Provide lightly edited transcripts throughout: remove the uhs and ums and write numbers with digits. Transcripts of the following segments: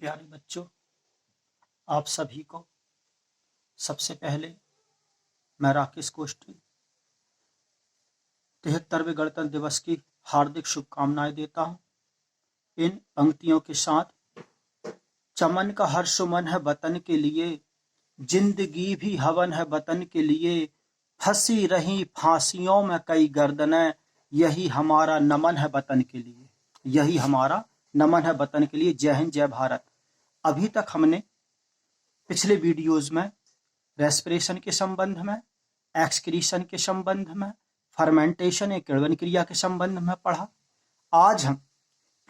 प्यारे बच्चों, आप सभी को सबसे पहले मैं राकेश कोष्टी 73वें गणतंत्र दिवस की हार्दिक शुभकामनाएं देता हूं। इन पंक्तियों के साथ, चमन का हर सुमन है वतन के लिए, जिंदगी भी हवन है वतन के लिए, फंसी रही फांसियों में कई गर्दनें, यही हमारा नमन है वतन के लिए, यही हमारा नमन है वतन के लिए। जय हिंद, जय भारत। अभी तक हमने पिछले वीडियोज में रेस्पिरेशन के संबंध में, एक्सक्रीशन के संबंध में, फर्मेंटेशन एक किण्वन क्रिया के संबंध में पढ़ा। आज हम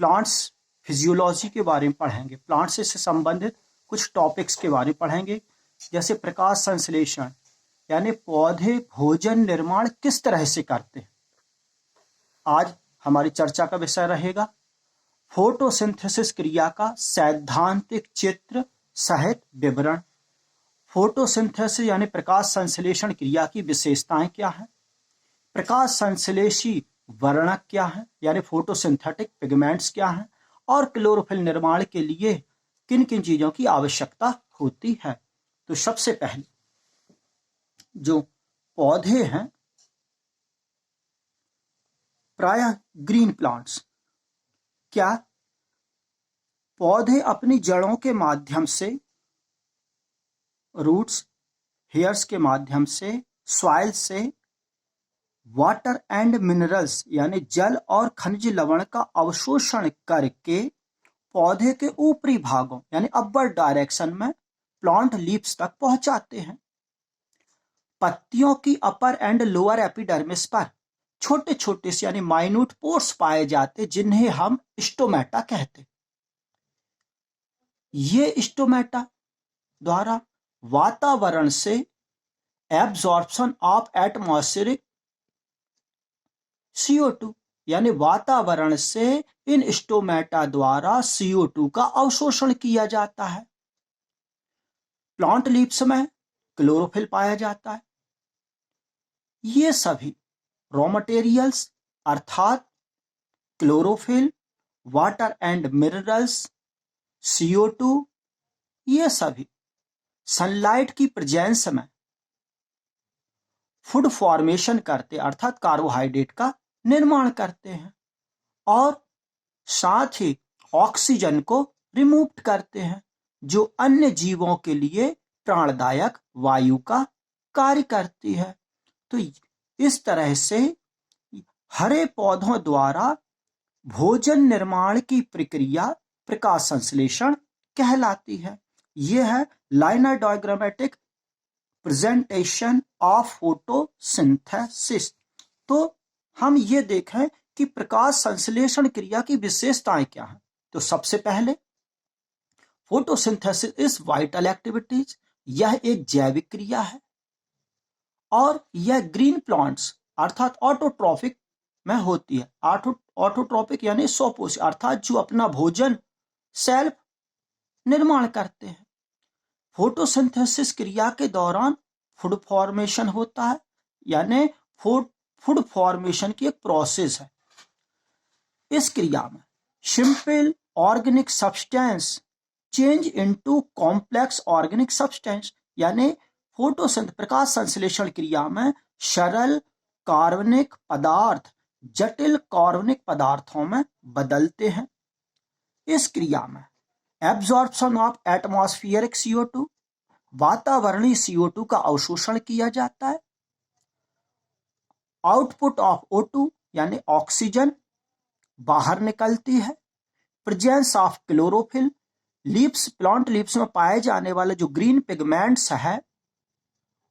प्लांट्स फिजियोलॉजी के बारे में पढ़ेंगे। प्लांट्स से संबंधित कुछ टॉपिक्स के बारे में पढ़ेंगे, जैसे प्रकाश संश्लेषण, यानी पौधे भोजन निर्माण किस तरह से करते हैं। आज हमारी चर्चा का विषय रहेगा फोटोसिंथेसिस क्रिया का सैद्धांतिक चित्र सहित विवरण। फोटोसिंथेसिस यानी प्रकाश संश्लेषण क्रिया की विशेषताएं क्या हैं, प्रकाश संश्लेषी वर्णक क्या है, यानी फोटोसिंथेटिक पिगमेंट्स क्या हैं, और क्लोरोफिल निर्माण के लिए किन किन चीजों की आवश्यकता होती है। तो सबसे पहले जो पौधे हैं, प्रायः ग्रीन प्लांट्स, क्या पौधे अपनी जड़ों के माध्यम से, रूट्स, हेयर्स के माध्यम से, सॉइल से वाटर एंड मिनरल्स यानी जल और खनिज लवण का अवशोषण करके पौधे के ऊपरी भागों यानी अपवर्ड डायरेक्शन में प्लांट लीव्स तक पहुंचाते हैं। पत्तियों की अपर एंड लोअर एपिडर्मिस पर छोटे छोटे से यानी माइन्यूट पोर्स पाए जाते, जिन्हें हम स्टोमेटा कहते। ये स्टोमेटा द्वारा वातावरण से एब्जॉर्प्शन ऑफ एटमॉस्फेरिक CO2 यानी वातावरण से इन स्टोमेटा द्वारा CO2 का अवशोषण किया जाता है। प्लांट लीव्स में क्लोरोफिल पाया जाता है। ये सभी रॉ मटेरियल्स अर्थात chlorophyll, water and minerals, CO2, ये सभी सनलाइट की प्रेजेंस में फूड फॉर्मेशन करते अर्थात कार्बोहाइड्रेट का निर्माण करते हैं और साथ ही ऑक्सीजन को रिमूव करते हैं, जो अन्य जीवों के लिए प्राणदायक वायु का कार्य करती है। तो इस तरह से हरे पौधों द्वारा भोजन निर्माण की प्रक्रिया प्रकाश संश्लेषण कहलाती है। यह है liner diagrammatic presentation of photosynthesis. तो हम ये देखें कि प्रकाश संश्लेषण क्रिया की विशेषताएं क्या हैं। तो सबसे पहले फोटोसिंथेसिस इज वाइटल एक्टिविटीज, यह एक जैविक क्रिया है और यह ग्रीन प्लांट्स अर्थात ऑटोट्रॉफिक में होती है। ऑटोट्रॉपिक यानी स्वपोषी अर्थात जो अपना भोजन सेल्फ निर्माण करते हैं। फोटोसिंथेसिस क्रिया के दौरान फूड फॉर्मेशन होता है, यानी फूड फॉर्मेशन की एक प्रोसेस है। इस क्रिया में simple organic substance change into complex organic substance, यानी प्रकाश संश्लेषण क्रिया में सरल कार्बनिक पदार्थ जटिल कार्बनिक पदार्थों में बदलते हैं। इस क्रिया में एब्जॉर्प्शन ऑफ एटमॉस्फेरिक CO2 वातावरणीय CO2 का अवशोषण किया जाता है। आउटपुट ऑफ O2 यानी ऑक्सीजन बाहर निकलती है। Presence of chlorophyll, leaves, plant leaves में पाए जाने वाले जो ग्रीन पिगमेंट्स है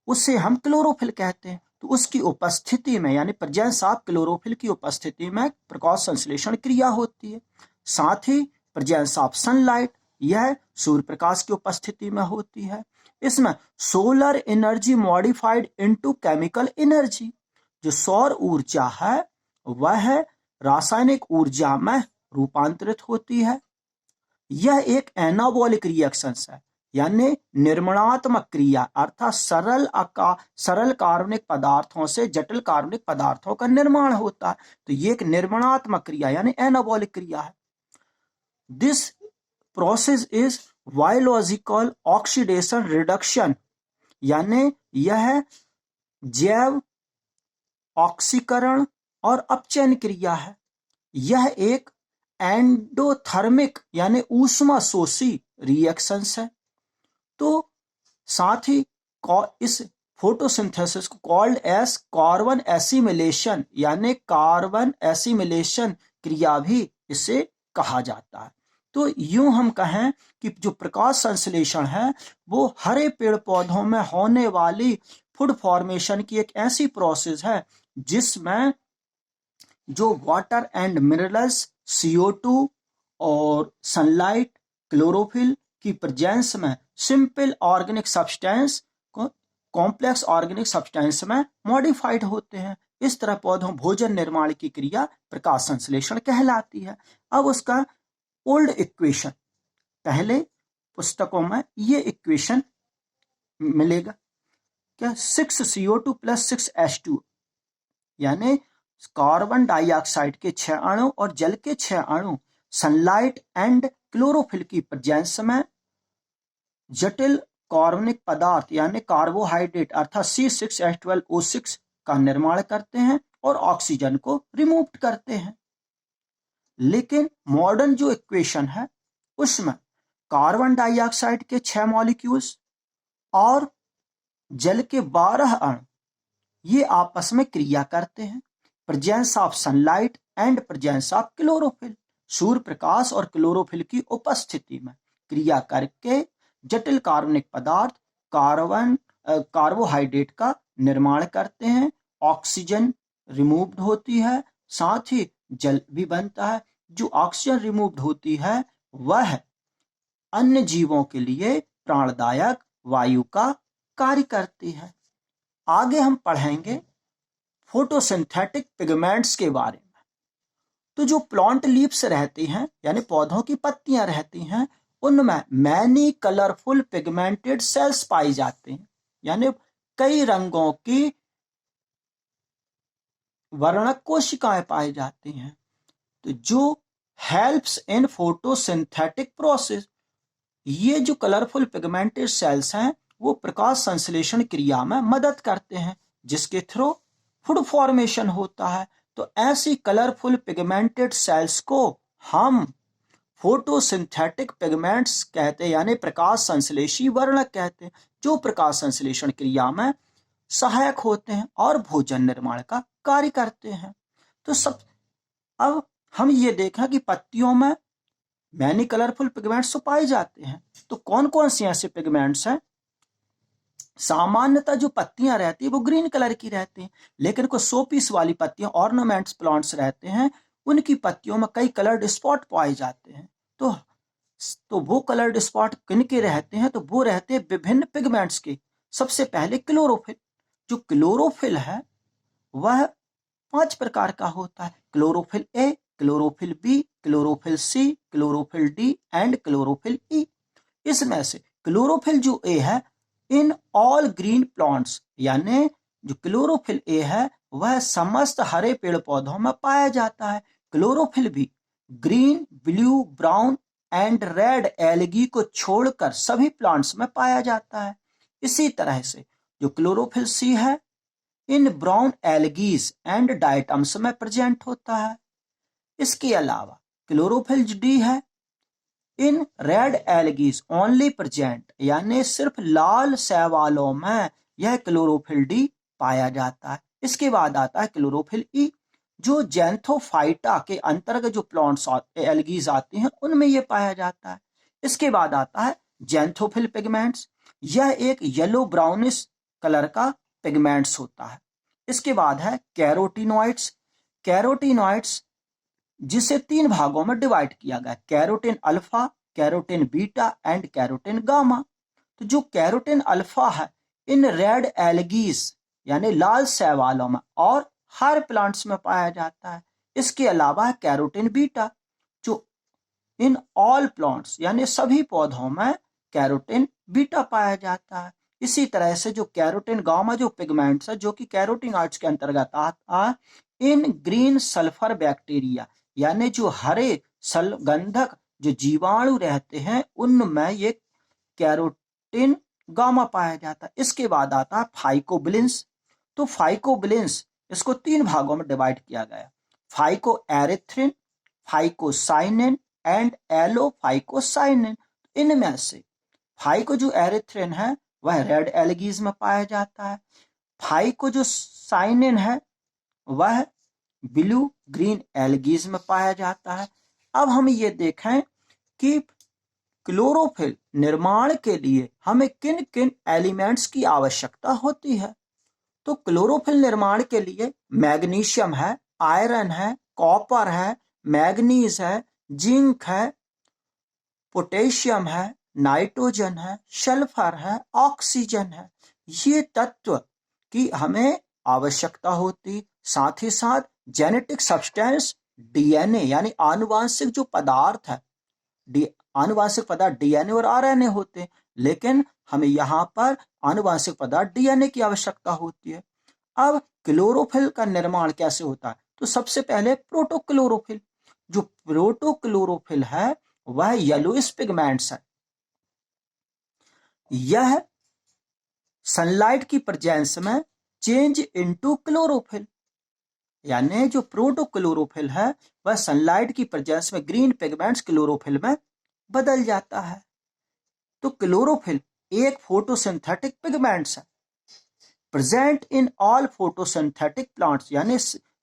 उसे हम क्लोरोफिल कहते हैं। तो उसकी उपस्थिति में यानी प्रेजेंस ऑफ क्लोरोफिल की उपस्थिति में प्रकाश संश्लेषण क्रिया होती है। साथ ही प्रेजेंस ऑफ सनलाइट, यह सूर्य प्रकाश की उपस्थिति में होती है। इसमें solar energy modified into chemical energy, जो सौर ऊर्जा है वह रासायनिक ऊर्जा में रूपांतरित होती है। यह एक एनाबॉलिक रिएक्शन है, यानी निर्माणात्मक क्रिया अर्थात सरल कार्बनिक पदार्थों से जटिल कार्बनिक पदार्थों का निर्माण होता है। तो यह एक निर्माणात्मक क्रिया यानी एनाबॉलिक क्रिया है। This process is biological oxidation reduction, यानी यह जैव ऑक्सीकरण और अपचयन क्रिया है। यह एक एंडोथर्मिक यानी ऊष्मा शोषी रिएक्शंस है। तो साथ ही इस फोटोसिंथेसिस को कॉल्ड एज कार्बन एसिमिलेशन यानी कार्बन एसिमिलेशन क्रिया भी इसे कहा जाता है। तो यूं हम कहें कि जो प्रकाश संश्लेषण है वो हरे पेड़ पौधों में होने वाली फूड फॉर्मेशन की एक ऐसी प्रोसेस है जिसमें जो वाटर एंड मिनरल्स, CO2 और सनलाइट, क्लोरोफिल की प्रेजेंस में सिंपल ऑर्गेनिक सब्सटेंस को कॉम्प्लेक्स ऑर्गेनिक सब्सटेंस में मॉडिफाइड होते हैं। इस तरह पौधों भोजन निर्माण की क्रिया प्रकाश संश्लेषण कहलाती है। अब उसका ओल्ड इक्वेशन, पहले पुस्तकों में ये इक्वेशन मिलेगा क्या, 6CO2 + 6H2 यानी कार्बन डाइऑक्साइड के 6 अणु और जल के 6 अणु सनलाइट एंड क्लोरोफिल की प्रेजेंस में जटिल कार्बनिक पदार्थ यानी कार्बोहाइड्रेट अर्थात C6H12O6 का निर्माण करते हैं और ऑक्सीजन को रिमूव करते हैं। लेकिन मॉडर्न जो इक्वेशन है उसमें कार्बन डाइऑक्साइड के 6 मॉलिक्यूल्स और जल के 12 अणु ये आपस में क्रिया करते हैं। Presence of sunlight and presence of chlorophyll, सूर्य प्रकाश और क्लोरोफिल की उपस्थिति में क्रिया करके जटिल कार्बनिक पदार्थ कार्बोहाइड्रेट का निर्माण करते हैं। ऑक्सीजन रिमूव्ड होती है, साथ ही जल भी बनता है। जो ऑक्सीजन रिमूव्ड होती है वह अन्य जीवों के लिए प्राणदायक वायु का कार्य करती है। आगे हम पढ़ेंगे फोटोसिंथेटिक पिगमेंट्स के बारे में। तो जो प्लांट लीव्स रहती हैं यानी पौधों की पत्तियां रहती हैं उनमें मैनी कलरफुल पिगमेंटेड सेल्स पाई जाते हैं, यानी कई रंगों की वर्णक कोशिकाएं पाई जाती हैं। तो जो हेल्प्स इन फोटोसिंथेटिक प्रोसेस, ये जो कलरफुल पिगमेंटेड सेल्स हैं वो प्रकाश संश्लेषण क्रिया में मदद करते हैं जिसके थ्रू फूड फॉर्मेशन होता है। तो ऐसी कलरफुल पिगमेंटेड सेल्स को हम फोटोसिंथेटिक पिगमेंट्स कहते हैं यानी प्रकाश संश्लेषी वर्णक कहते हैं, जो प्रकाश संश्लेषण क्रिया में सहायक होते हैं और भोजन निर्माण का कार्य करते हैं। तो अब हम ये देखें कि पत्तियों में मैनी कलरफुल पिगमेंट्स तो पाए जाते हैं। तो कौन कौन से ऐसे पिगमेंट्स हैं? सामान्यतः जो पत्तियां रहती है वो ग्रीन कलर की रहती हैं, लेकिन कुछ शोपीस वाली पत्तियां ऑर्नामेंट्स प्लांट्स रहते हैं उनकी पत्तियों में कई कलर्ड स्पॉट पाए जाते हैं। तो वो कलर्ड स्पॉट किन के रहते हैं? तो वो रहते हैं विभिन्न पिगमेंट्स के। सबसे पहले क्लोरोफिल। जो क्लोरोफिल है वह 5 प्रकार का होता है। Chlorophyll A, chlorophyll B, chlorophyll C, chlorophyll D and chlorophyll E. इसमें से क्लोरोफिल जो ए है इन ऑल ग्रीन प्लांट्स, यानी जो क्लोरोफिल ए है वह समस्त हरे पेड़ पौधों में पाया जाता है। Chlorophyll B green, blue, brown and red algae को छोड़कर सभी प्लांट्स में पाया जाता है। इसी तरह से जो क्लोरोफिल सी है इन ब्राउन एल्गीज एंड डाइटम्स में प्रेजेंट होता है। इसके अलावा क्लोरोफिल डी है in red algae only present, यानी सिर्फ लाल शैवालों में यह क्लोरोफिल डी पाया जाता है। इसके बाद आता है क्लोरोफिल ई, जो जैंथोफाइटा के अंतर्गत जो प्लांट्स एल्गीज आती हैं उनमें यह पाया जाता है। इसके बाद आता है जैंथोफिल पिगमेंट्स, यह एक येलो ब्राउनिश कलर का पिगमेंट्स होता है। इसके बाद है कैरोटीनॉइड्स। कैरोटीनॉइड्स जिसे 3 भागों में डिवाइड किया गया, carotene alpha, carotene beta and carotene gamma. तो जो कैरोटीन अल्फा है इन रेड एल्गीज यानी लाल शैवालों में और हर प्लांट्स में पाया जाता है। इसके अलावा है कैरोटीन बीटा जो इन ऑल प्लांट्स यानी सभी पौधों में कैरोटीन बीटा पाया जाता है। इसी तरह से जो कैरोटीन गामा जो पिगमेंट्स है जो कि कैरोटीनॉइड्स के अंतर्गत आता है इन ग्रीन सल्फर बैक्टीरिया, यानी जो हरे गंधक जो जीवाणु रहते हैं उनमें ये कैरोटीन गामा पाया जाता है। इसके बाद आता है फाइकोबिलिन्स। तो फाइकोबिलिन्स इसको 3 भागों में डिवाइड किया गया, फाइकोएरिथ्रिन, फाइकोसाइनिन एंड एलोफाइकोसाइनिन। इनमें से फाइको जो एरिथ्रिन है वह रेड एल्गीज में पाया जाता है, फाइको जो साइनिन है वह ब्लू ग्रीन एल्गीज में पाया जाता है। अब हम ये देखें कि क्लोरोफिल निर्माण के लिए हमें किन किन एलिमेंट्स की आवश्यकता होती है। तो क्लोरोफिल निर्माण के लिए मैग्नीशियम है, आयरन है, कॉपर है, मैग्नीज है, जिंक है, पोटेशियम है, नाइट्रोजन है, सल्फर है, ऑक्सीजन है। ये तत्व की हमें आवश्यकता होती। साथ ही साथ जेनेटिक सब्सटेंस डीएनए यानी आनुवांशिक जो पदार्थ है, आनुवांशिक पदार्थ डीएनए और आरएनए होते हैं, लेकिन हमें यहाँ पर आनुवांशिक पदार्थ डीएनए की आवश्यकता होती है। अब क्लोरोफिल का निर्माण कैसे होता है? तो सबसे पहले प्रोटोक्लोरोफिल। जो प्रोटोक्लोरोफिल है वह येलोइश पिगमेंट्स है। यह सनलाइट की प्रेजेंस में चेंज इनटू क्लोरोफिल, यानी जो प्रोटोक्लोरोफिल है वह सनलाइट की प्रेजेंस में ग्रीन पिगमेंट्स क्लोरोफिल में बदल जाता है। तो क्लोरोफिल एक फोटोसिंथेटिक पिगमेंट्स है, present in all photosynthetic plants, यानी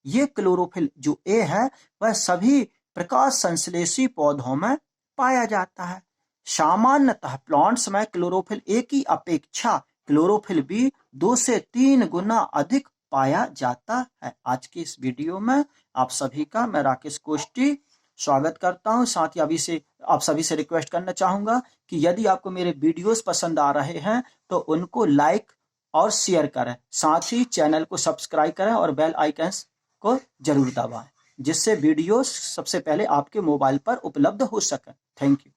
ये क्लोरोफिल जो ए है वह सभी प्रकाश संश्लेषी पौधों में पाया जाता है। सामान्यतः प्लांट्स में क्लोरोफिल ए की अपेक्षा क्लोरोफिल बी 2 से 3 गुना अधिक पाया जाता है। आज की इस वीडियो में आप सभी का मैं राकेश कोष्टी स्वागत करता हूं। साथ ही आप सभी से रिक्वेस्ट करना चाहूंगा कि यदि आपको मेरे वीडियोस पसंद आ रहे हैं तो उनको लाइक और शेयर करें, साथ ही चैनल को सब्सक्राइब करें और बेल आइकन्स को जरूर दबाएं, जिससे वीडियोस सबसे पहले आपके मोबाइल पर उपलब्ध हो सके। Thank you.